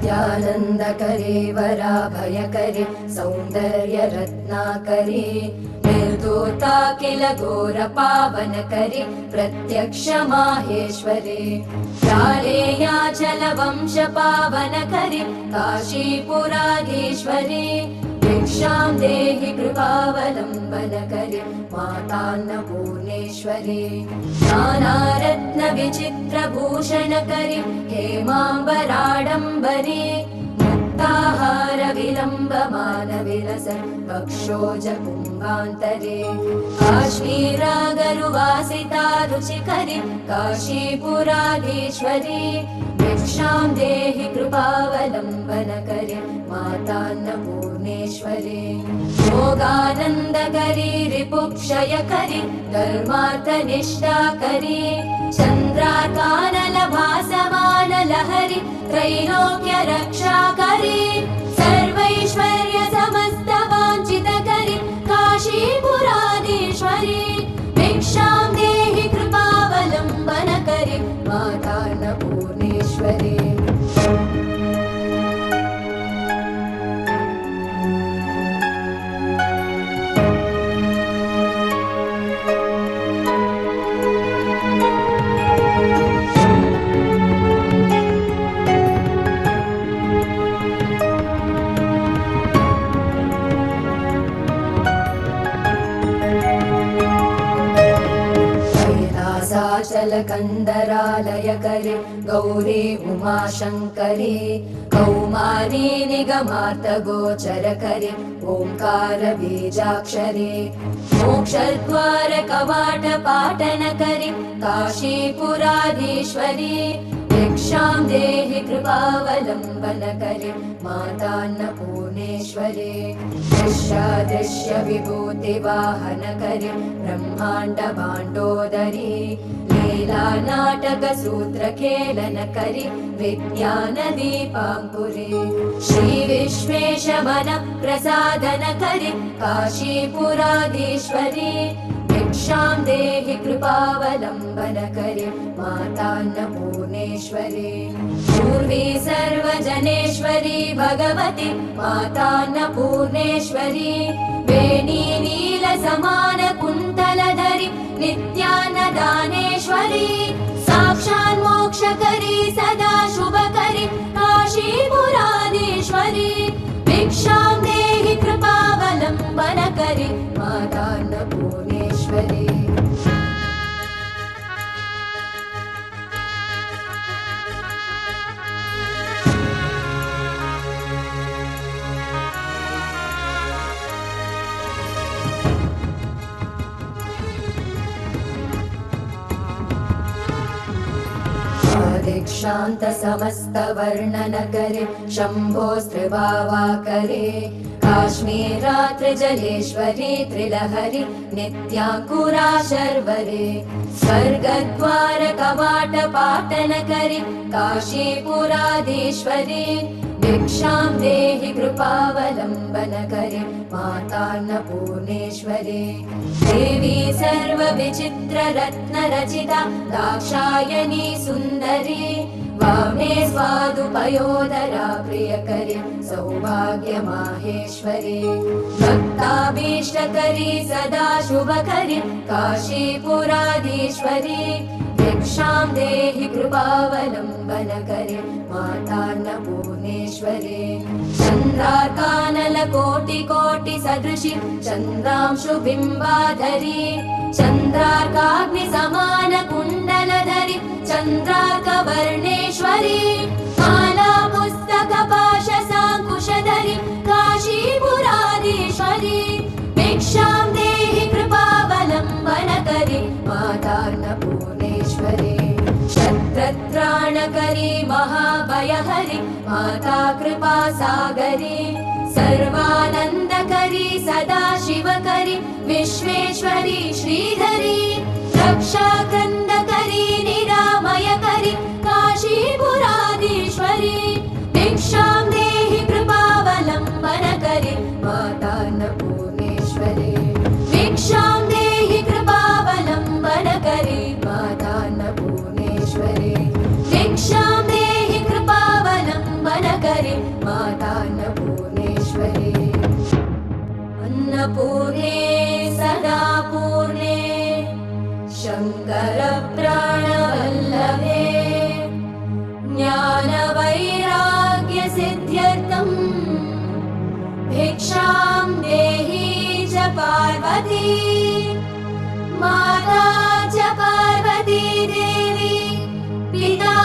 नित्यानन्दकरे वराभयकरे सौन्दर्यरत्नाकरे निर्धूता किल घोरपावनकरे प्रत्यक्ष माहेश्वरे प्रालेयाचलवंशपावनकरे काशीपुराधीश्वरे भिक्षां देहि कृपावलम्बनकरे मातान्नपूर्णेश्वरे नानारत्नविचित्रभूषणकरे हेमाम्बराडम्बरे मुक्ताहारविलम्बमानविलस वक्षोजकुम्भान्तरे काश्मीरागरुवासिता रुचिकरे काशीपुराधीश्वरे भिक्षां देहि कृपावलम्बनकरे मातान्नपूर्णेश्वरे योगानन्दकरी रिपुक्षयकरी धर्मार्थनिष्ठाकरी चन्द्राकानलभासमानलहरि त्रैलोक्यरक्षाकरी सर्वैश्वर्यसमस्तवाञ्छितकरी काशीपुराधीश्वरी भिक्षां देहि कृपावलम्बनकरी मातान्नपूर्णेश्वरी कैलासाचलकन्दरालयकरे गौरी उमाशङ्करी कौमारी निगमार्थगोचरकरे ओङ्कारबीजाक्षरे मोक्षद्वारकवाटपाटनकरे काशीपुराधीश्वरी भिक्षां देहि कृपावलम्बनकरे मातान्नपूर्णेश्वरे दृश्यविभूतिवाहनकरे ब्रह्माण्डभाण्डोदरी लीलानाटकसूत्रखेलनकरि विज्ञानदीपाङ्कुरे श्रीविश्वेशवनप्रसादनकरि काशीपुराधीश्वरी भिक्षां देहि कृपावलम्बनकरे मातान्नपूर्णेश्वरे पूर्वी सर्वजनेश्वरी भगवती मातान्नपूर्णेश्वरी वेणी नीलसमानकुन्तलधरि नित्यान्नदानेश्वरी साक्षात् मोक्षकरी सदा शुभकरी काशीपुराधीश्वरी भिक्षां देहि कृपावलम्बनकरी मातान्नपूर्णेश्वरी दीक्षान्त समस्तवर्णनकरे शम्भोस्त्रिभावाकरे काश्मीरात्रिजलेश्वरी त्रिलहरि नित्याङ्कुरा शर्वरे स्वर्गद्वारकवाटपाटनकरे काशीपुराधीश्वरी भिक्षां देहि कृपावलम्बनकरे मातान्नपूर्णेश्वरे देवी सर्वविचित्ररत्नरचिता दाक्षायणी सुन्दरी वामे स्वादुपयोदरा प्रियकरी सौभाग्यमाहेश्वरी भक्ताभीष्टकरी सदा शुभकरी काशीपुराधीश्वरी भिक्षां देहि कृपावलम्बनकरे मातान्नपूर्णेश्वरे चन्द्रार्कानलकोटिकोटिसदृशि चन्द्रांशुबिम्बाधरी चन्द्रार्काग्निसमानकुण्डलधरि चन्द्रार्कवर्णेश्वरी मालापुस्तकपाशसाङ्कुशधरि काशीपुराधीश्वरी भिक्षां देहि कृपावलम्बनकरे मातान्नपूर्णेश्वरे शत्रत्राणकरी महाभयहरि माता कृपासागरी सर्वानन्दकरी सदा शिवकरी विश्वेश्वरी श्रीधरी रक्षाकन्दकरी निरामयकरी काशीपुराधीश्वरी भिक्षां देहि कृपावलम्बनकरे मातान्नपूर्णेश्वरे भिक्षां देहि कृपावलम्बनकरे मातान्नपूर्णेश्वरे भिक्षां देहि कृपावलम्बनकरे भिक्षां देहि च पार्वती माता च पार्वती देवी पिता